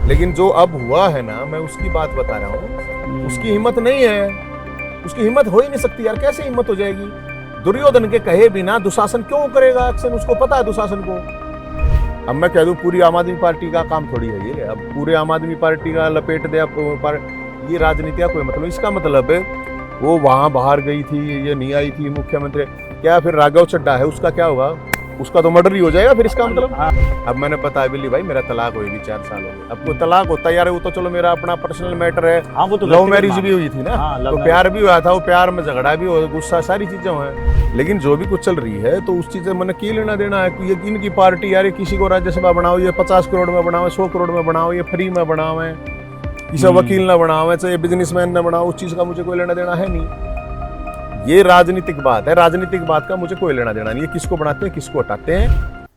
लेकिन जो अब हुआ है ना, मैं उसकी बात बता रहा हूँ, उसकी हिम्मत नहीं है, उसकी हिम्मत हो ही नहीं सकती यार। कैसे हिम्मत हो जाएगी? दुर्योधन के कहे बिना दुशासन क्यों करेगा एक्शन? उसको पता है दुशासन को। अब मैं कह दूं पूरी आम आदमी पार्टी का काम थोड़ी है ये, अब पूरे आम आदमी पार्टी का लपेट दे ये राजनीति का कोई मतलब। इसका मतलब है वो वहां बाहर गई थी, ये नहीं आई थी मुख्यमंत्री, क्या फिर राघव चड्ढा है उसका क्या होगा? उसका तो मर्डर ही हो जाएगा फिर इसका मतलब। अब मैंने पता है बिल्ली भाई, मेरा तलाक हुई भी 4 साल हो गए। अब कोई तलाक होता यार, वो तो चलो मेरा अपना पर्सनल मैटर है। हाँ, वो तो लव मैरिज भी हुई थी ना, तो प्यार भी हुआ था, वो प्यार में झगड़ा भी हो, गुस्सा, सारी चीजें हुए। लेकिन जो भी कुछ चल रही है तो उस चीज से मैंने की लेना देना है। ये इनकी पार्टी यार, किसी को राज्यसभा बनाओ, ये 50 करोड़ में बनाओ, 100 करोड़ में बनाओ, ये फ्री में बनाओ, किसी वकील ना बनाओ, चाहे बिजनेसमैन ना बनाओ, उस चीज का मुझे कोई लेना देना है नहीं। ये राजनीतिक बात है, राजनीतिक बात का मुझे कोई लेना देना नहीं है। किसको बनाते हैं, किसको हटाते हैं।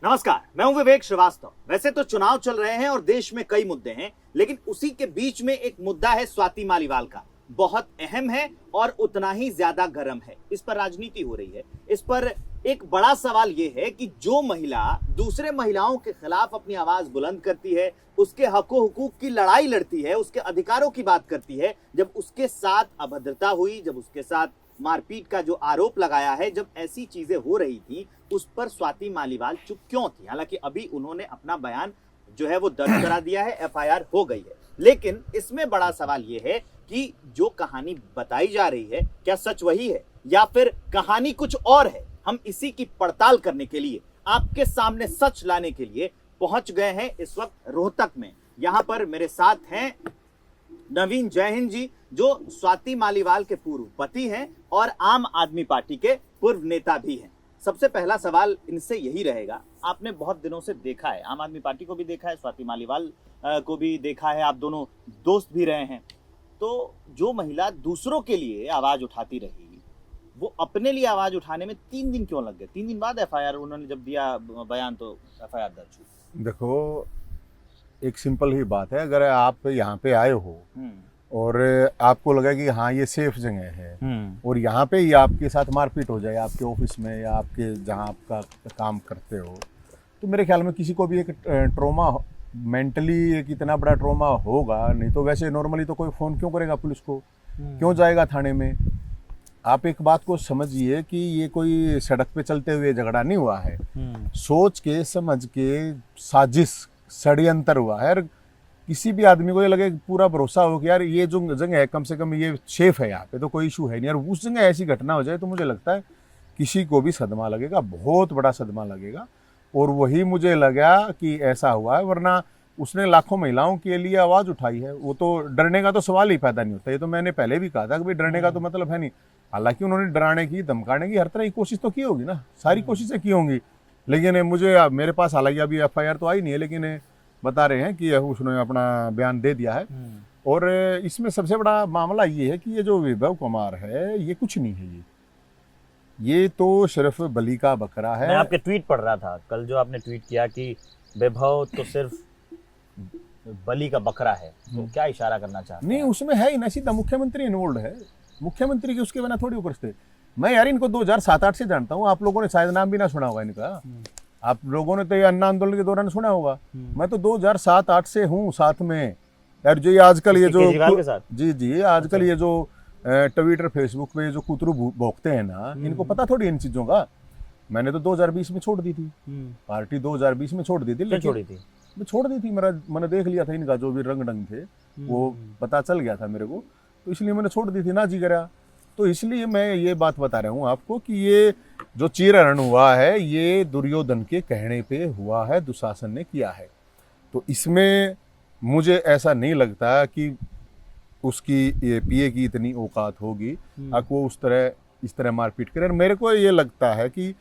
नमस्कार, मैं हूं विवेक श्रीवास्तव। वैसे तो चुनाव चल रहे हैं और देश में कई मुद्दे हैं, लेकिन उसी के बीच में एक मुद्दा है स्वाति मालीवाल का। बहुत अहम है और उतना ही ज्यादा गर्म है। इस पर राजनीति हो रही है। इस पर एक बड़ा सवाल यह है कि जो महिला दूसरे महिलाओं के खिलाफ अपनी आवाज बुलंद करती है, उसके हकों हुकूक की लड़ाई लड़ती है, उसके अधिकारों की बात करती है, जब उसके साथ अभद्रता हुई, जब उसके साथ मारपीट का जो आरोप लगाया है, जब ऐसी चीजें हो रही थी, उस पर स्वाति मालीवाल चुप क्यों थी? हालांकि अभी उन्होंने अपना बयान जो है वो दर्ज करा दिया है, एफआईआर हो गई है। लेकिन इसमें बड़ा सवाल यह है कि जो कहानी बताई जा रही है, क्या सच वही है या फिर कहानी कुछ और है? हम इसी की पड़ताल करने के लिए, आपके सामने सच लाने के लिए पहुंच गए हैं इस वक्त रोहतक में। यहां पर मेरे साथ हैं नवीन जयहिंद जी, जो स्वाति मालीवाल के पूर्व पति हैं और आम आदमी पार्टी के पूर्व नेता भी हैं। सबसे पहला सवाल इनसे यही रहेगा, आपने बहुत दिनों से देखा है, आम आदमी पार्टी को भी देखा है, स्वाति मालीवाल को भी देखा है, आप दोनों दोस्त भी रहे हैं। तो जो महिला दूसरों के लिए आवाज उठाती रही, वो अपने लिए आवाज उठाने में 3 दिन क्यों लग गए? 3 दिन बाद एफआईआर उन्होंने जब दिया बयान तो एफआईआर दर्ज हुई। देखो, एक सिंपल ही बात है, अगर आप यहाँ पे आए हो और आपको लगा कि हाँ ये सेफ जगह है और यहाँ पे ही आपके साथ मारपीट हो जाए आपके ऑफिस में या आपके जहाँ आपका काम करते हो, तो मेरे ख्याल में किसी को भी एक ट्रॉमा, मेंटली एक इतना बड़ा ट्रॉमा होगा। नहीं तो वैसे नॉर्मली तो कोई फ़ोन क्यों करेगा पुलिस को, क्यों जाएगा थाने में? आप एक बात को समझिए कि ये कोई सड़क पे चलते हुए झगड़ा नहीं हुआ है, सोच के समझ के साजिश, षड्यंत्र हुआ है। और किसी भी आदमी को ये लगे, पूरा भरोसा हो कि यार ये जो जगह है कम से कम ये सेफ है, यहाँ पे तो कोई इशू है नहीं, और उस जगह ऐसी घटना हो जाए तो मुझे लगता है किसी को भी सदमा लगेगा, बहुत बड़ा सदमा लगेगा। और वही मुझे लगा कि ऐसा हुआ है, वरना उसने लाखों महिलाओं के लिए आवाज़ उठाई है। वो तो डरने का तो सवाल ही पैदा नहीं होता। ये तो मैंने पहले भी कहा था कि भाई डरने का तो मतलब है नहीं। हालांकि उन्होंने डराने की, धमकाने की हर तरह की कोशिश तो की होगी ना, सारी कोशिशें की होंगी। लेकिन मुझे, मेरे पास हालांकि अभी एफआईआर तो आई नहीं है, लेकिन बता रहे हैं कि उसने अपना बयान दे दिया है। और इसमें सबसे बड़ा मामला ये है कि ये जो विभव कुमार है, ये कुछ नहीं है, ये तो सिर्फ बलि का बकरा है। मैं आपके ट्वीट पढ़ रहा था कल, जो आपने ट्वीट किया कि विभव तो सिर्फ बलि का बकरा है, तो क्या इशारा करना चाहते हैं? नहीं, उसमें है ही ना, सीधा मुख्यमंत्री इन्वॉल्व है। मुख्यमंत्री के उसके बिना थोड़ी ऊपर से। मैं यार इनको 2007-8 से जानता हूँ, आप लोगों ने शायद नाम भी ना सुना होगा इनका। आप लोगों ने तो ये अन्ना आंदोलन के दौरान सुना होगा। मैं तो 2007-8 से हूँ साथ में यार। जो ये आजकल ये जो जी आजकल ये जो ट्विटर फेसबुक पे जो कुतरू भोंकते हैं ना, इनको पता थोड़ी इन चीजों का। मैंने तो 2020 में छोड़ दी थी पार्टी, 2020 में छोड़ दी थी। लेकिन मैं छोड़ दी थी, मेरा मैंने देख लिया था इनका जो भी रंग ढंग थे, वो पता चल गया था मेरे को, तो इसलिए मैंने छोड़ दी थी ना जी करा। तो इसलिए मैं ये बात बता रहा हूँ आपको कि ये जो चीरहरण हुआ है, ये दुर्योधन के कहने पे हुआ है, दुशासन ने किया है। तो इसमें मुझे ऐसा नहीं लगता कि उसकी ये पीए की इतनी औकात होगी वो इस तरह मारपीट करे। मेरे को ये लगता है कि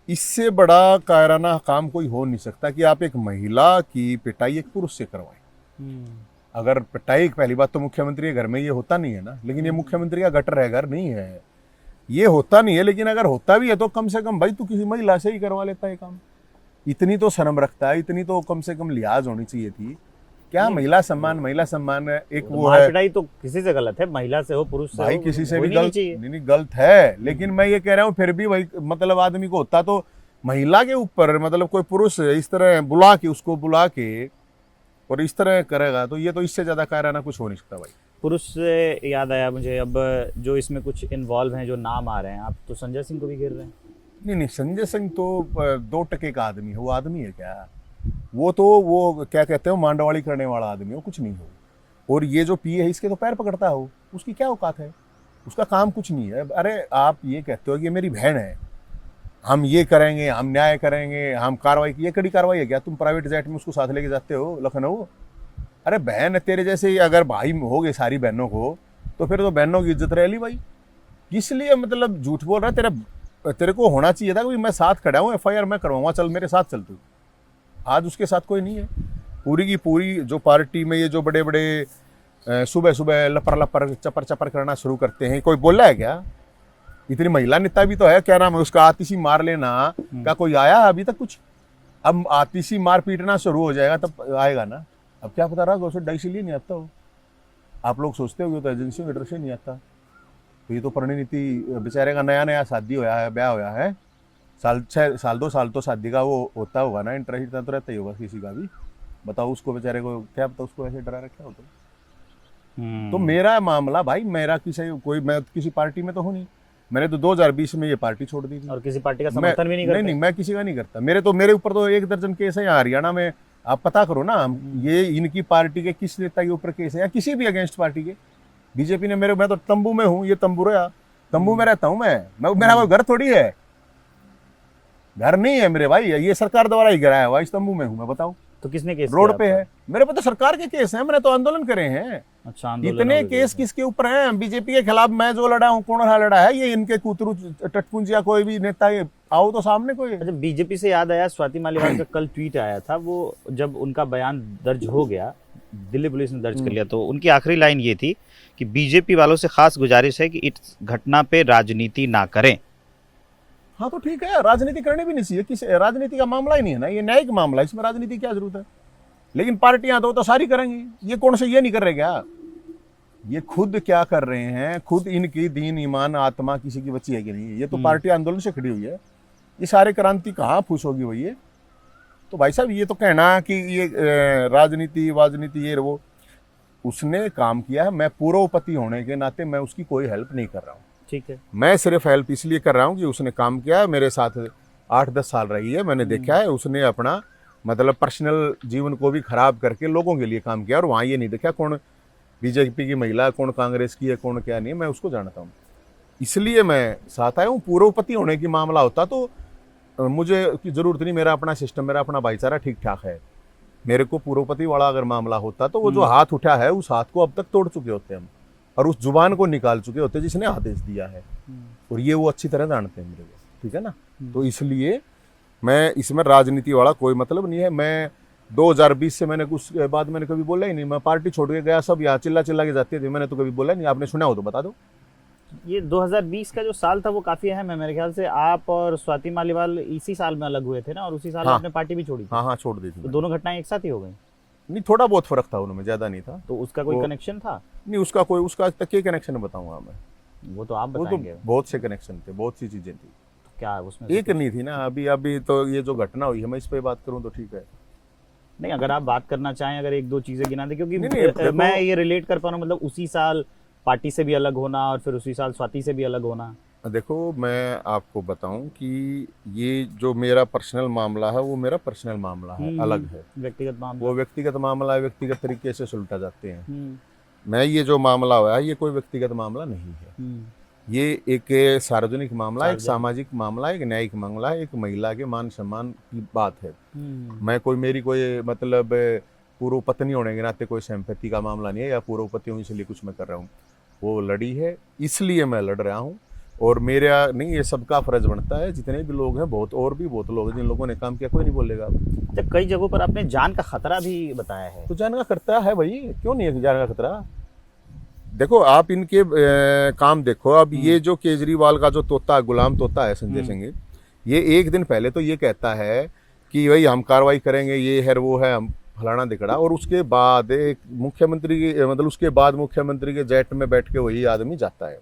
इससे बड़ा कायराना काम कोई हो नहीं सकता कि आप एक महिला की पिटाई एक पुरुष से करवाएं। अगर पिटाई, पहली बात तो मुख्यमंत्री के घर में ये होता नहीं है ना, लेकिन ये मुख्यमंत्री का गटर है, घर नहीं है, ये होता नहीं है। लेकिन अगर होता भी है तो कम से कम भाई तू किसी महिला से ही करवा लेता है काम। इतनी तो शर्म रखता है, इतनी तो कम से कम लिहाज होनी चाहिए थी। क्या महिला सम्मान एक तो वो है। पिटाई तो किसी से गलत है, महिला से हो पुरुष से भाई हो, किसी से भी नहीं गलत है। लेकिन मैं ये कह रहा हूँ फिर भी वही मतलब आदमी को होता तो महिला के ऊपर, मतलब कोई पुरुष इस तरह उसको बुला के और इस तरह करेगा तो ये तो इससे ज्यादा कायराना कुछ हो नहीं सकता भाई। पुरुष से याद आया मुझे, अब जो इसमें कुछ इन्वॉल्व हैं, जो नाम आ रहे हैं, आप तो संजय सिंह को भी घेर रहे हैं। नहीं, संजय सिंह तो 2% का आदमी है, वो आदमी है क्या? वो तो वो क्या कहते हो, मांडवाड़ी करने वाला आदमी हो, कुछ नहीं हो। और ये जो पीए है इसके तो पैर पकड़ता हो, उसकी क्या औकात है? उसका काम कुछ नहीं है। अरे आप ये कहते हो कि ये मेरी बहन है, हम ये करेंगे, हम न्याय करेंगे, हम कार्रवाई की, ये कड़ी कार्रवाई है क्या? तुम प्राइवेट जेट में उसको साथ लेके जाते हो लखनऊ? अरे बहन तेरे जैसे अगर भाई हो गए सारी बहनों को, तो फिर तो बहनों की इज्जत रह ली भाई। इसलिए मतलब झूठ बोल रहा है। तेरे को होना चाहिए था कि मैं साथ खड़ा हूँ, FIR मैं करवाऊंगा, चल मेरे साथ चल तू। आज उसके साथ कोई नहीं है। पूरी की पूरी जो पार्टी में ये जो बड़े बड़े सुबह सुबह लपर लपर चपर चपर करना शुरू करते हैं, कोई बोला है क्या? इतनी महिला नेता भी तो है, क्या नाम है उसका, आतिशी मार लेना का कोई आया अभी तक कुछ? अब आतिशी मार पीटना शुरू हो जाएगा तब आएगा ना। अब क्या पता रहा उसे डर से लिए नहीं आता हो। आप लोग सोचते हो तो एजेंसियों के डर से नहीं आता। तो ये तो परिणीति बेचारे का नया नया शादी होया है, ब्याह होया है, साल 2 साल तो शादी का वो होता होगा ना, इंटरेस्ट इतना तो रहता ही होगा किसी का भी। बताओ उसको बेचारे को क्या पता, उसको ऐसे डरा रखा हो तो मेरा मामला भाई, मैं किसी पार्टी में तो हूँ नहीं। मैंने तो 2020 में ये पार्टी छोड़ दी थी और किसी पार्टी का समर्थन भी नहीं करते। नहीं, मैं किसी का नहीं करता। मेरे ऊपर तो 1 दर्जन केस है यहाँ हरियाणा में, आप पता करो ना। ये इनकी पार्टी के किस नेता के ऊपर केस है, या किसी भी अगेंस्ट पार्टी के। बीजेपी ने मैं तो तंबू में हूँ, ये तंबू रहा, तंबू में रहता हूँ मैं मेरा कोई घर थोड़ी है, घर नहीं है मेरे भाई, ये सरकार द्वारा ही गिराया हुआ, इस तंबू में हूँ मैं। बताओ तो किसने केस रोड किया पे आप है, मेरे पे तो सरकार के केस हैं, मैंने तो आंदोलन करे हैं। अच्छा, आंदोलन इतने हो गए केस थे। किसके ऊपर हैं? बीजेपी के खिलाफ मैं जो लड़ा हूँ, कौन लड़ा है? ये इनके कूतरू टटपुंज या कोई भी नेता, ये आओ तो सामने कोई। अच्छा, बीजेपी से याद आया, स्वाति मालीवाल का कल ट्वीट आया था, वो जब उनका बयान दर्ज हो गया, दिल्ली पुलिस ने दर्ज कर लिया, तो उनकी आखिरी लाइन ये थी कि बीजेपी वालों से खास गुजारिश है कि इस घटना पे राजनीति ना करें। हाँ तो ठीक है, राजनीति करनी भी नहीं चाहिए, किस राजनीति का मामला ही नहीं है ना, ये न्यायिक मामला है, इसमें राजनीति की क्या जरूरत है? लेकिन पार्टियां तो सारी करेंगी, ये कौन से ये नहीं कर रहे क्या? ये खुद क्या कर रहे हैं, खुद इनकी दीन ईमान आत्मा किसी की बची है कि नहीं? ये तो पार्टी आंदोलन से खड़ी हुई है, ये सारे क्रांति कहाँ फूस होगी वही है। तो भाई साहब ये तो कहना कि ये राजनीति वाजनीति ये वो, उसने काम किया है। मैं पूर्वपति होने के नाते मैं उसकी कोई हेल्प नहीं कर रहा हूँ, ठीक है। मैं सिर्फ हेल्प इसलिए कर रहा हूँ कि उसने काम किया है, मेरे साथ 8-10 साल रही है, मैंने देखा है उसने अपना मतलब पर्सनल जीवन को भी खराब करके लोगों के लिए काम किया। और वहाँ ये नहीं देखा कौन बीजेपी की महिला, कौन कांग्रेस की है, कौन क्या नहीं, मैं उसको जानता हूँ, इसलिए मैं साथ आया हूँ। पूर्वपति होने की मामला होता तो मुझे की जरूरत नहीं, मेरा अपना सिस्टम, मेरा अपना भाईचारा ठीक ठाक है। मेरे को पूर्वपति वाला अगर मामला होता तो वो जो हाथ उठा है उस हाथ को अब तक तोड़ चुके होते हम, और उस जुबान को निकाल चुके होते जिसने आदेश दिया है, और ये वो अच्छी तरह जानते हैं मेरे को, ठीक है ना। तो इसलिए मैं इसमें राजनीति वाला कोई मतलब नहीं है। मैं 2020 से मैंने कुछ बाद मैंने कभी बोला ही नहीं, मैं पार्टी छोड़ के गया, सब यहाँ चिल्ला चिल्ला के जाते थे, मैंने तो कभी बोला नहीं। आपने सुना हो तो बता दो। ये 2020 का जो साल था वो काफी अहम है मेरे ख्याल से। आप और स्वाति मालीवाल इसी साल में अलग हुए थे ना, और उसी साल हाँ। आपने पार्टी भी छोड़ी थी। हाँ छोड़ दी थी। तो दोनों घटनाएं एक साथ ही हो गई? नहीं, थोड़ा बहुत फर्क था उनमें, ज्यादा नहीं था। तो उसका कोई कनेक्शन था? नहीं, उसका आज तक क्या कनेक्शन बताऊंगा मैं, वो तो आप वो तो बताएंगे। बहुत से कनेक्शन थे, बहुत सी चीजें थी। क्या उसमें एक नहीं थी ना। अभी तो ये जो घटना हुई है, मैं इस पे बात करूं तो ठीक है। नहीं, अगर आप बात करना चाहें, अगर 1-2 चीजें गिना दे, क्योंकि नहीं, मैं ये रिलेट कर पा रहा हूँ, मतलब उसी साल पार्टी से भी अलग होना और फिर उसी साल स्वाति से भी अलग होना। देखो, मैं आपको बताऊं कि ये जो मेरा पर्सनल मामला है वो मेरा पर्सनल मामला है, अलग है। व्यक्तिगत मामला, वो व्यक्तिगत मामला है, व्यक्तिगत तरीके से सुलटा जाते हैं। मैं ये जो मामला हुआ है ये कोई व्यक्तिगत मामला नहीं है, ये एक सार्वजनिक मामला है, एक सामाजिक मामला है, एक न्यायिक मामला है, एक महिला के मान सम्मान की बात है। मैं मेरी कोई मतलब पूर्व पत्नी होने के नाते कोई सिंपैथी का मामला नहीं है, या पूर्व पति हूँ इसलिए कुछ मैं कर रहा हूँ। वो लड़ी है इसलिए मैं लड़ रहा हूँ, और मेरा नहीं, ये सबका फर्ज बनता है। जितने भी लोग हैं, बहुत लोग हैं जिन लोगों ने काम किया, कोई नहीं बोलेगा। जब कई जगहों पर आपने जान का खतरा भी बताया है, तो जान का खतरा है भाई, क्यों नहीं है जान का खतरा? देखो आप इनके काम देखो। अब ये जो केजरीवाल का जो तोता, गुलाम तोता है संजय सिंह, ये एक दिन पहले तो ये कहता है कि भाई हम कार्रवाई करेंगे, ये है वो है, हम फलाना दिखड़ा, और उसके बाद एक मुख्यमंत्री की मतलब उसके बाद मुख्यमंत्री के जेट में बैठ के वही आदमी जाता है।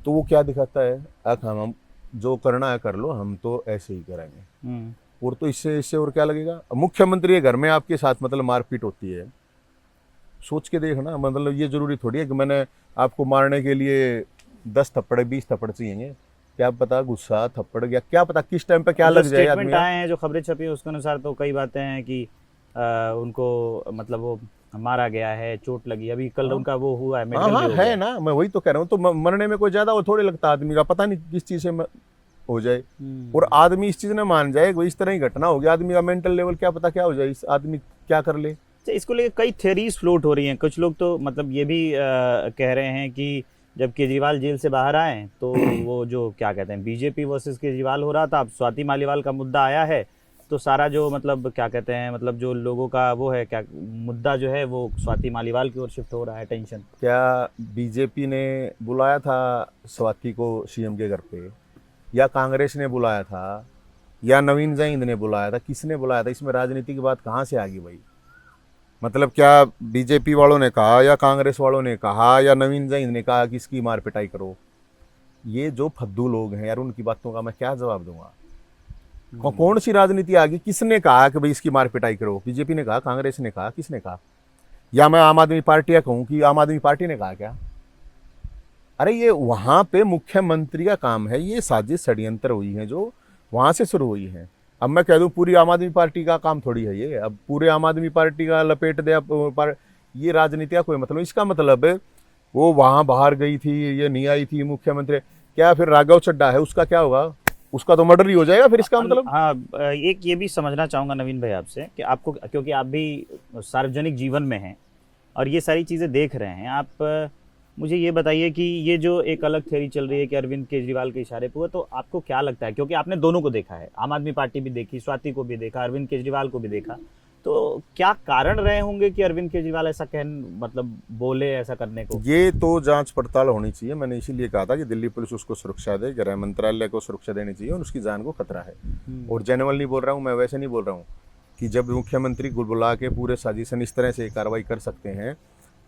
तो वो क्या दिखाता है, हम जो करना है कर लो, हम तो ऐसे ही करेंगे। और तो इससे इससे और क्या लगेगा। मुख्यमंत्री के घर में आपके साथ मतलब मारपीट होती है, सोच के देखना। मतलब ये जरूरी थोड़ी है कि मैंने आपको मारने के लिए 10 थप्पड़ 20 थप्पड़ चाहिए, क्या पता गुस्सा थप्पड़ या क्या पता किस टाइम पे क्या जो लग जाए आदमी। स्टेटमेंट आए हैं, जो खबरें छपी हैं उसके अनुसार तो कई बातें हैं कि उनको मतलब वो मारा गया है, चोट लगी, अभी कल उनका वो हुआ है, हाँ मेडिकल हाँ भी हो है गया। ना, मैं वही तो कह रहा हूँ। तो मरने में कोई ज्यादा वो थोड़ी लगता आदमी का, पता नहीं किस चीज से हो जाए और आदमी इस चीज ने मान जाए कि इस तरह ही घटना हो गया। आदमी का मेंटल लेवल क्या पता क्या हो जाए, इस आदमी क्या कर ले। अच्छा, इसको लेकर कई थ्योरीज फ्लोट हो रही हैं। कुछ लोग तो मतलब ये भी कह रहे हैं कि जब केजरीवाल जेल से बाहर आए तो वो जो क्या कहते हैं बीजेपी वर्सेस केजरीवाल हो रहा था, अब स्वाति मालीवाल का मुद्दा आया है तो सारा जो मतलब क्या कहते हैं मतलब जो लोगों का वो है क्या मुद्दा जो है वो स्वाति मालीवाल की ओर शिफ्ट हो रहा है, टेंशन। क्या बीजेपी ने बुलाया था स्वाति को सीएम के घर पे, या कांग्रेस ने बुलाया था, या नवीन जैन ने बुलाया था, किसने बुलाया था? इसमें राजनीति की बात कहाँ से आ गई भाई? मतलब क्या बीजेपी वालों ने कहा या कांग्रेस वालों ने कहा या नवीन जैन ने कहा कि इसकी मार पिटाई करो? ये जो फद्दू लोग हैं यार, उनकी बातों का मैं क्या जवाब दूंगा? कौन सी राजनीति आ गई? किसने कहा कि भाई इसकी मार पिटाई करो? बीजेपी ने कहा, कांग्रेस ने कहा, किसने कहा? या मैं आम आदमी पार्टी या कहूं कि आम आदमी पार्टी ने कहा क्या? अरे ये वहां पे मुख्यमंत्री का काम है, ये साजिश षड्यंत्र हुई है जो वहां से शुरू हुई है। अब मैं कह दूं पूरी आम आदमी पार्टी का काम थोड़ी है ये, अब पूरे आम आदमी पार्टी का लपेट दे ये राजनीति का कोई मतलब। इसका मतलब वो वहां बाहर गई थी, ये नहीं आई थी मुख्यमंत्री, क्या फिर राघव चड्ढा है उसका क्या होगा? उसका तो मर्डर ही हो जाएगा फिर इसका मतलब। हाँ, एक ये भी समझना चाहूंगा नवीन भाई आपसे कि आपको, क्योंकि आप भी सार्वजनिक जीवन में हैं और ये सारी चीजें देख रहे हैं, आप मुझे ये बताइए कि ये जो एक अलग थ्योरी चल रही है कि अरविंद केजरीवाल के इशारे पर हुआ, तो आपको क्या लगता है? क्योंकि आपने दोनों को देखा है, आम आदमी पार्टी भी देखी, स्वाति को भी देखा, अरविंद केजरीवाल को भी देखा, तो क्या कारण रहे होंगे कि अरविंद केजरीवाल ऐसा मतलब बोले ऐसा करने को? ये तो जांच पड़ताल होनी चाहिए। मैंने इसीलिए कहा था कि दिल्ली पुलिस उसको सुरक्षा दे, गृह मंत्रालय को सुरक्षा देनी चाहिए और उसकी जान को खतरा है। और जेन्युइन नहीं बोल रहा हूँ मैं, वैसे नहीं बोल रहा हूँ कि जब मुख्यमंत्री बुला के पूरे साजिशन इस तरह से कार्रवाई कर सकते हैं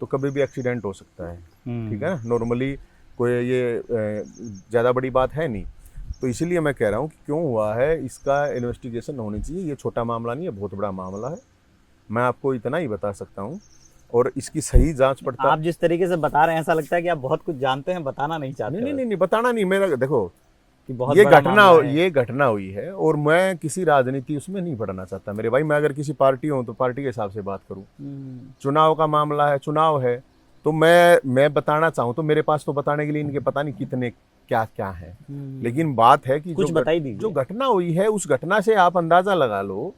तो कभी भी एक्सीडेंट हो सकता है, ठीक है ना। नॉर्मली कोई ये ज़्यादा बड़ी बात है नहीं, तो इसीलिए मैं कह रहा हूँ कि क्यों हुआ है इसका इन्वेस्टिगेशन होनी चाहिए। ये छोटा मामला नहीं है, बहुत बड़ा मामला है, मैं आपको इतना ही बता सकता हूँ। और इसकी सही जांच पड़ताल। आप जिस तरीके से बता रहे हैं ऐसा लगता है कि आप बहुत कुछ जानते हैं, बताना नहीं चाहते। नहीं बताना नहीं, मेरा देखो कि बहुत ये बड़ा घटना मामला है। ये घटना हुई है और मैं किसी राजनीति उसमें नहीं पढ़ना चाहता मेरे भाई। मैं अगर किसी पार्टी हूँ तो पार्टी के हिसाब से बात करूँ। चुनाव का मामला है, चुनाव है, तो मैं बताना चाहूँ तो मेरे पास तो बताने के लिए इनके पता नहीं कितने क्या क्या है। लेकिन बात है कि कुछ बताई दीजिए। जो घटना हुई है उस घटना से आप अंदाजा लगा लो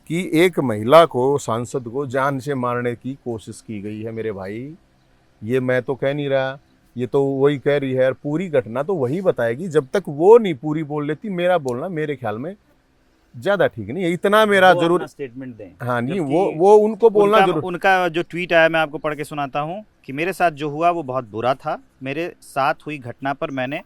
कि एक महिला को, सांसद को जान से मारने की कोशिश की गई है मेरे भाई। ये मैं तो कह नहीं रहा, ये तो वही कह रही है। और पूरी घटना तो वही बताएगी, जब तक वो नहीं पूरी बोल लेती मेरा बोलना मेरे ख्याल में ज्यादा ठीक नहीं है। इतना मेरा जरूर स्टेटमेंट दें। हाँ नहीं, वो उनको बोलना जरूर। उनका जो ट्वीट आया मैं आपको पढ़ के सुनाता हूँ कि मेरे साथ जो हुआ वो बहुत बुरा था। मेरे साथ हुई घटना पर मैंने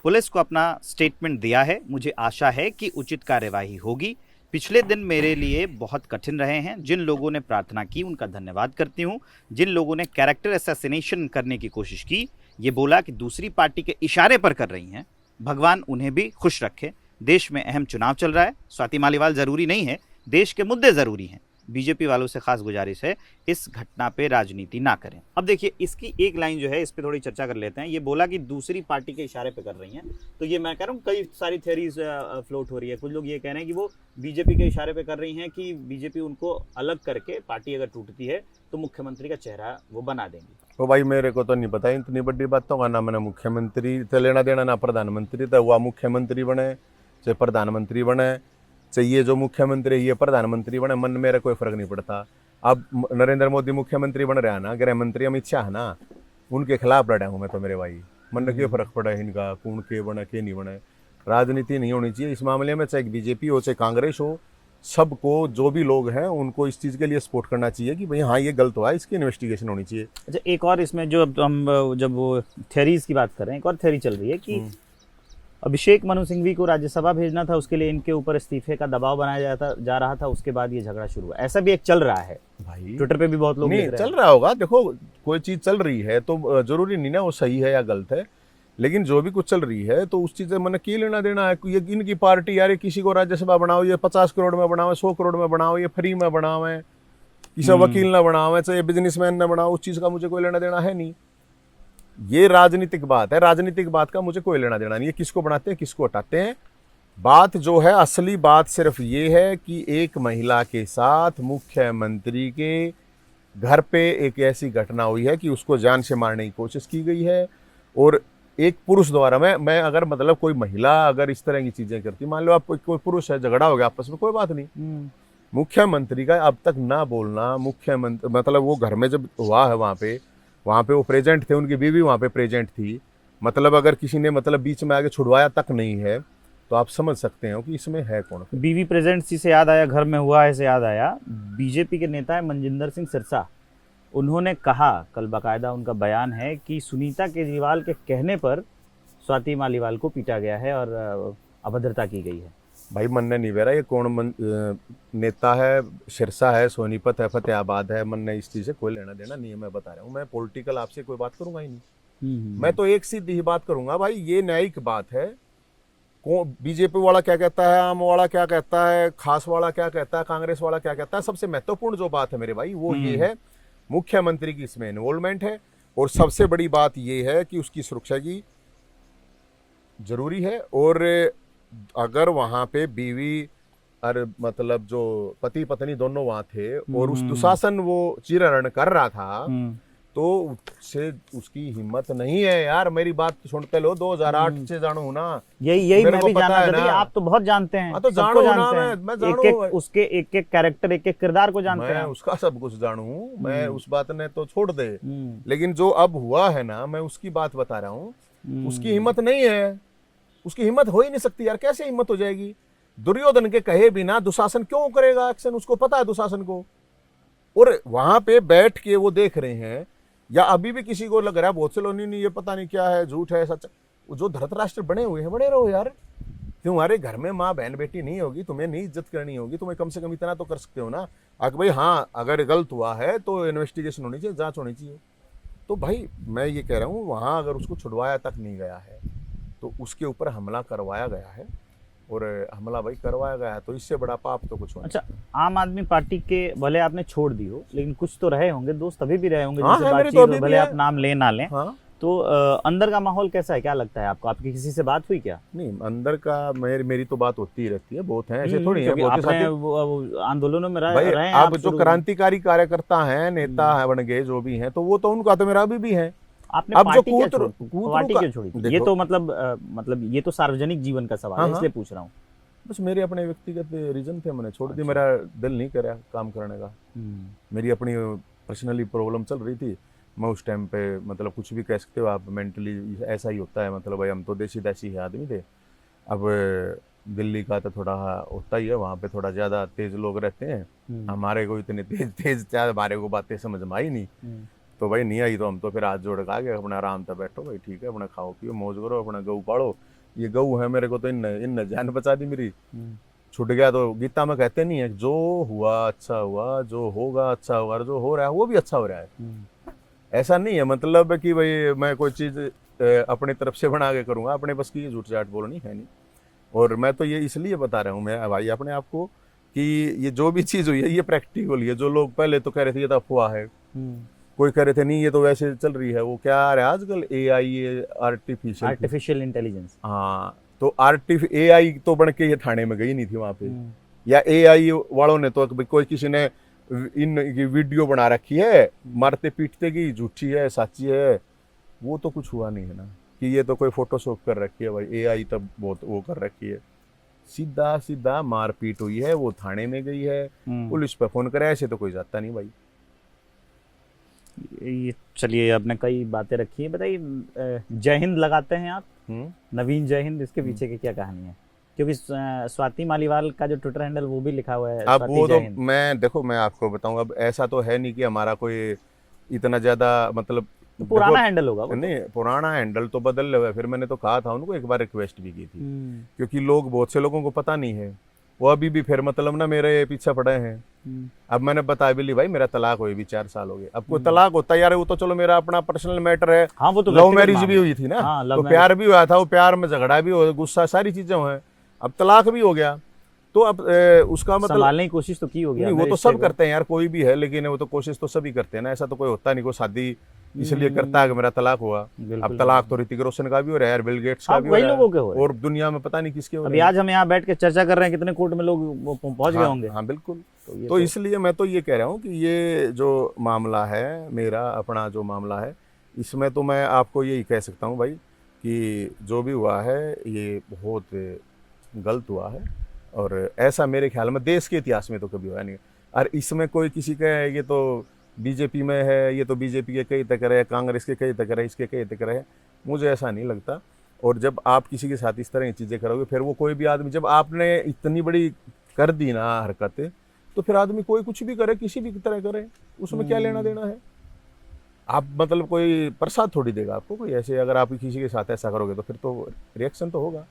पुलिस को अपना स्टेटमेंट दिया है। मुझे आशा है कि उचित कार्यवाही होगी। पिछले दिन मेरे लिए बहुत कठिन रहे हैं। जिन लोगों ने प्रार्थना की उनका धन्यवाद करती हूँ। जिन लोगों ने कैरेक्टर असैसिनेशन करने की कोशिश की, ये बोला कि दूसरी पार्टी के इशारे पर कर रही हैं, भगवान उन्हें भी खुश रखे। देश में अहम चुनाव चल रहा है, स्वाति मालीवाल जरूरी नहीं है, देश के मुद्दे जरूरी हैं। बीजेपी वालों से खास गुजारिश है इस घटना पे राजनीति ना करें। अब देखिए इसकी एक लाइन जो है इस पे थोड़ी चर्चा कर लेते हैं। ये बोला कि दूसरी पार्टी के इशारे पे कर रही हैं, तो ये मैं कह रहा हूँ कई सारी थ्योरीज फ्लोट हो रही है। कुछ लोग ये कह रहे हैं कि वो बीजेपी के इशारे पे कर रही हैं कि बीजेपी उनको अलग करके, पार्टी अगर टूटती है तो मुख्यमंत्री का चेहरा वो बना देंगी। तो भाई मेरे को तो नहीं पता इतनी बड़ी बातों का, ना मैंने मुख्यमंत्री से लेना देना ना प्रधानमंत्री। तो हुआ मुख्यमंत्री बने चाहे प्रधानमंत्री बने, चाहिए जो मुख्यमंत्री ये प्रधानमंत्री बने, मन मेरा कोई फर्क नहीं पड़ता। अब नरेंद्र मोदी मुख्यमंत्री बन रहा है ना, गृह मंत्री अमित शाह है ना, उनके खिलाफ लड़ा हूँ मैं तो मेरे भाई। मन में क्यों फर्क पड़ा है इनका, कौन के बने के नहीं बने। राजनीति नहीं होनी चाहिए इस मामले में, चाहे बीजेपी हो चाहे कांग्रेस हो। सबको, जो भी लोग हैं उनको इस चीज़ के लिए सपोर्ट करना चाहिए कि भाई हाँ ये गलत हुआ है, इसकी इन्वेस्टिगेशन होनी चाहिए। अच्छा, एक और इसमें जो हम जब वो थ्योरीज की बात कर रहे हैं, एक और थ्योरी चल रही है कि अभिषेक मनु सिंघवी को राज्यसभा भेजना था, उसके लिए इनके ऊपर इस्तीफे का दबाव बनाया जा रहा था, उसके बाद ये झगड़ा शुरू हुआ। ऐसा भी एक चल रहा है भाई, ट्विटर पे भी बहुत लोग नहीं लिख रहे हैं। चल रहा होगा। देखो कोई चीज़ चल रही है तो जरूरी नहीं ना वो सही है या गलत है। लेकिन जो भी कुछ चल रही है तो उस चीज से मैंने की लेना देना है। ये इनकी पार्टी यार, किसी को राज्यसभा बनाओ, ये 50 करोड़ में बनाओ, 100 करोड़ में बनाओ, ये फ्री में बनाओ, किसी वकील ना बनाओ, चाहे बिजनेसमैन ना बनाओ, उस चीज का मुझे कोई लेना देना है नहीं। ये राजनीतिक बात है, राजनीतिक बात का मुझे कोई लेना देना नहीं है। किसको बनाते हैं, किसको हटाते हैं। बात जो है, असली बात सिर्फ ये है कि एक महिला के साथ मुख्यमंत्री के घर पे एक ऐसी घटना हुई है कि उसको जान से मारने की कोशिश की गई है, और एक पुरुष द्वारा। मैं अगर मतलब कोई महिला अगर इस तरह की चीजें करती, मान लो आप कोई पुरुष है, झगड़ा हो गया आपस में, कोई बात नहीं, मुख्यमंत्री का अब तक ना बोलना। मुख्यमंत्री मतलब वो घर में जब हुआ है वहाँ पे वो प्रेजेंट थे, उनकी बीवी वहाँ पे प्रेजेंट थी, मतलब अगर किसी ने मतलब बीच में आगे छुड़वाया तक नहीं है, तो आप समझ सकते हो कि इसमें है कौन। बीवी प्रेजेंट से याद आया, घर में हुआ है से याद आया, बीजेपी के नेता है मनजिंदर सिंह सिरसा, उन्होंने कहा, कल बाकायदा उनका बयान है कि सुनीता केजरीवाल के कहने पर स्वाति मालीवाल को पीटा गया है और अभद्रता की गई है। भाई मन ने नहीं बेरा, ये कौन नेता है, सिरसा है, सोनीपत है, फतेहाबाद है, मन ने इस चीज से कोई लेना देना नहीं है। मैं बता रहा हूँ, मैं पॉलिटिकल आपसे कोई बात करूंगा ही नहीं। मैं तो एक सीधी ही बात करूंगा, भाई ये न्यायिक बात है। बीजेपी वाला क्या कहता है, आम वाला क्या कहता है, खास वाला क्या कहता है, कांग्रेस वाला क्या कहता है, सबसे महत्वपूर्ण जो बात है मेरे भाई वो ये है, मुख्यमंत्री की इसमें इन्वॉल्वमेंट है, और सबसे बड़ी बात ये है कि उसकी सुरक्षा की जरूरी है। और अगर वहां पे बीवी और मतलब जो पति पत्नी दोनों वहां थे, और उस दुशासन वो चिरहरण कर रहा था, तो उससे उसकी हिम्मत नहीं है यार। मेरी बात सुनते लो, 2008 से जानू हूं ना, यही मैं भी जानना चाहता हूं। आप तो बहुत जानते हैं, तो जानू ना, मैं जानू, उसके एक एक कैरेक्टर, एक एक किरदार को जानते हैं। मैं उसका सब कुछ जानू हूं, मैं उस बात ने तो छोड़ दे, लेकिन जो अब हुआ है ना, मैं उसकी बात बता रहा हूँ। उसकी हिम्मत नहीं है, उसकी हिम्मत हो ही नहीं सकती यार। कैसे हिम्मत हो जाएगी? दुर्योधन के कहे बिना दुशासन क्यों करेगा एक्शन? उसको पता है दुशासन को। और वहां पे बैठ के वो देख रहे हैं, या अभी भी किसी को लग रहा है बहुत से लोग नहीं ये पता नहीं क्या है, झूठ है सच, जो धृतराष्ट्र बने हुए हैं बने रहो यार। तुम्हारे घर में माँ बहन बेटी नहीं होगी, तुम्हें नहीं इज्जत करनी होगी, तुम्हें कम से कम इतना तो कर सकते हो ना, अगर भाई हाँ अगर गलत हुआ है तो इन्वेस्टिगेशन होनी चाहिए, जांच होनी चाहिए। तो भाई मैं ये कह रहा हूँ, वहां अगर उसको छुड़वाया तक नहीं गया है तो उसके ऊपर हमला करवाया गया है, और हमला भाई करवाया गया है, तो इससे बड़ा पाप तो कुछ नहीं। अच्छा, आम आदमी पार्टी के भले आपने छोड़ दी हो, लेकिन कुछ तो रहे होंगे दोस्त, अभी भी रहे होंगे, हाँ, जिनसे बातचीत तो भले आप नाम ले ना लें। हाँ। तो अंदर का माहौल कैसा है, क्या लगता है आपको? आपकी किसी से बात हुई क्या? नहीं, अंदर का मेरी तो बात होती ही रहती है, बहुत है ऐसे थोड़ी है, बहुत आपने वो आंदोलों में भाई रहे हैं अब आप जो क्रांतिकारी कार्यकर्ता हैं, नेता है बन गए जो भी हैं, तो वो तो उनका तो मेरा अभी भी है। आपने अब जो पार्टी क्यों छोड़ी? ये तो मतलब ये तो सार्वजनिक जीवन का सवाल है, इसलिए पूछ रहा हूँ। बस मेरे अपने व्यक्तिगत रीजन थे, मैंने छोड़ दी। मेरा दिल नहीं कर रहा काम करने का, मेरी अपनी पर्सनली प्रॉब्लम चल रही थी। मैं उस टाइम पे मतलब कुछ भी कह सकते हो आप, मेंटली ऐसा ही होता है। मतलब भाई हम तो देसी देसी आदमी थे। अब दिल्ली का तो थोड़ा होता ही है, वहाँ पे थोड़ा ज़्यादा तेज लोग रहते हैं, हमारे को इतने तेज चाहे हमारे को बातें समझ में आई नहीं। तो भाई नहीं आई तो हम तो फिर हाथ जोड़ के आ गए, अपना आराम से बैठो भाई, ठीक है, अपना खाओ पियो मौज करो, अपना गऊ पाड़ो। ये गऊ है मेरे को तो इन जान बचा दी मेरी। छूट गया तो गीता में कहते नहीं है, जो हुआ अच्छा हुआ, जो होगा अच्छा होगा, जो हो रहा है वो भी अच्छा हो रहा है। ऐसा नहीं है मतलब कि भाई मैं कोई चीज़ अपनी तरफ से बना के करूँगा, अपने बस की झूठ झाट बोलनी है नहीं। और मैं तो ये इसलिए बता रहा हूँ मैं भाई अपने आप को कि ये जो भी चीज़ हुई है ये प्रैक्टिकल है। जो लोग पहले तो कह रहे थे ये तो अफवाह है, कोई कह रहे थे नहीं ये तो वैसे चल रही है, वो क्या आ रहा है आजकल AI आर्टिफिशियल इंटेलिजेंस। हाँ, तो AI तो बन के ये थाने में गई नहीं थी वहाँ पे, या AI वालों ने तो कोई किसी ने इन वीडियो बना रखी है मारते पीटते की, झूठी है सच्ची है, वो तो कुछ हुआ नहीं है ना कि ये तो कोई फोटोशॉप कर रखी है। भाई AI तब बहुत वो कर रखी है, सीधा सीधा मारपीट हुई है, वो थाने में गई है, पुलिस पे फोन करे, ऐसे तो कोई जाता नहीं भाई। ये चलिए, आपने कई बातें रखी है, बताइए जय हिंद लगाते हैं आप, नवीन जय हिंद, इसके पीछे की क्या कहानी है? क्योंकि स्वाति मालीवाल का जो ट्विटर हैंडल वो भी लिखा हुआ है अब वो तो मैं देखो मैं आपको बताऊं, अब ऐसा तो है नहीं कि हमारा कोई इतना ज्यादा मतलब तो पुराना हैंडल होगा वो नहीं, पुराना हैंडल तो बदल हुआ है। फिर मैंने तो कहा था उनको, एक बार रिक्वेस्ट भी की थी, क्योंकि लोग बहुत से लोगों को पता नहीं है वो अभी भी फिर मतलब ना मेरे पीछे पड़े हैं। अब मैंने बताया बिल्ली भाई मेरा तलाक हुए भी 4 साल हो गए। अब कोई तलाक होता यार वो तो चलो मेरा अपना पर्सनल मैटर है। हाँ, वो तो लव व्यक्तिगत मैरिज मामला भी हुई थी ना, हाँ, love तो marriage। प्यार भी हुआ था, वो प्यार में झगड़ा भी हो, गुस्सा, सारी चीजें हुए। अब तलाक भी हो गया, तो अब उसका मतलब संभालने की कोशिश तो की होगी नहीं, आपने वो तो रिश्ते सब को। करते हैं यार, कोई भी है, लेकिन वो तो कोशिश तो सभी करते हैं ना। ऐसा तो कोई होता नहीं कोई शादी इसलिए करता है कि मेरा तलाक हुआ। बिल्कुल, अब तलाक तो ऋतिक रोशन का भी हो रहा है यार, बिल गेट्स का हाँ, भी हो वही रहा लोगों के हो है, रहे और दुनिया में पता नहीं किसके हो अभी रहे हैं। आज हम यहाँ बैठ के चर्चा कर रहे हैं, कितने कोर्ट में लोग वो पहुंच गए होंगे। हाँ बिल्कुल। ये तो इसलिए मैं तो ये कह रहा हूँ कि ये जो मामला है, मेरा अपना जो मामला है, इसमें तो मैं आपको यही कह सकता हूँ भाई कि जो भी हुआ है ये बहुत गलत हुआ है, और ऐसा मेरे ख्याल में देश के इतिहास में तो कभी हुआ नहीं। और इसमें कोई किसी का ये तो बीजेपी में है, ये तो बीजेपी के कई तक रहे, कांग्रेस के कई तक रहे, इसके कई तक रहे, मुझे ऐसा नहीं लगता। और जब आप किसी के साथ इस तरह की चीज़ें करोगे, फिर वो कोई भी आदमी, जब आपने इतनी बड़ी कर दी ना हरकत, तो फिर आदमी कोई कुछ भी करे, किसी भी तरह करे, उसमें क्या लेना देना है। आप मतलब कोई प्रसाद थोड़ी देगा आपको कोई, ऐसे अगर आप किसी के साथ ऐसा करोगे तो फिर तो रिएक्शन तो होगा।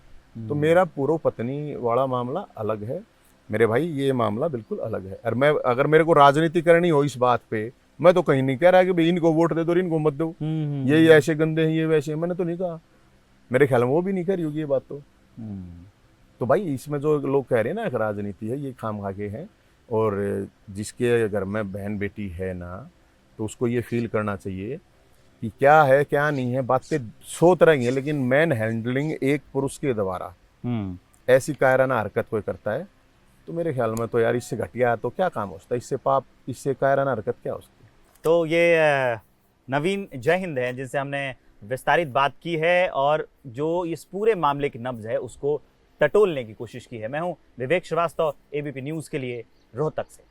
तो मेरा पूर्व पत्नी वाला मामला अलग है मेरे भाई, ये मामला बिल्कुल अलग है। और मैं अगर मेरे को राजनीति करनी हो इस बात पे, मैं तो कहीं नहीं कह रहा कि भाई इनको वोट दे दो और इनको मत दो, ये ऐसे गंदे हैं, ये वैसे हैं, मैंने तो नहीं कहा। मेरे ख्याल में वो भी नहीं कह रही होगी ये बात। तो भाई इसमें जो लोग कह रहे हैं ना एक राजनीति है, ये खाम खा के हैं। और जिसके घर में बहन बेटी है ना, तो उसको ये फील करना चाहिए कि क्या है क्या नहीं है। बातें 100 तरह की हैं, लेकिन मैन हैंडलिंग एक पुरुष के द्वारा ऐसी कायराना हरकत कोई करता है, तो मेरे ख्याल में तो यार इससे घटिया तो क्या काम हो सकता है, इससे पाप, इससे कायराना हरकत क्या हो सकती है। तो ये नवीन जय हिंद है जिनसे हमने विस्तारित बात की है और जो इस पूरे मामले की नब्ज है उसको टटोलने की कोशिश की है। मैं हूं विवेक श्रीवास्तव, एबीपी न्यूज़ के लिए रोहतक से।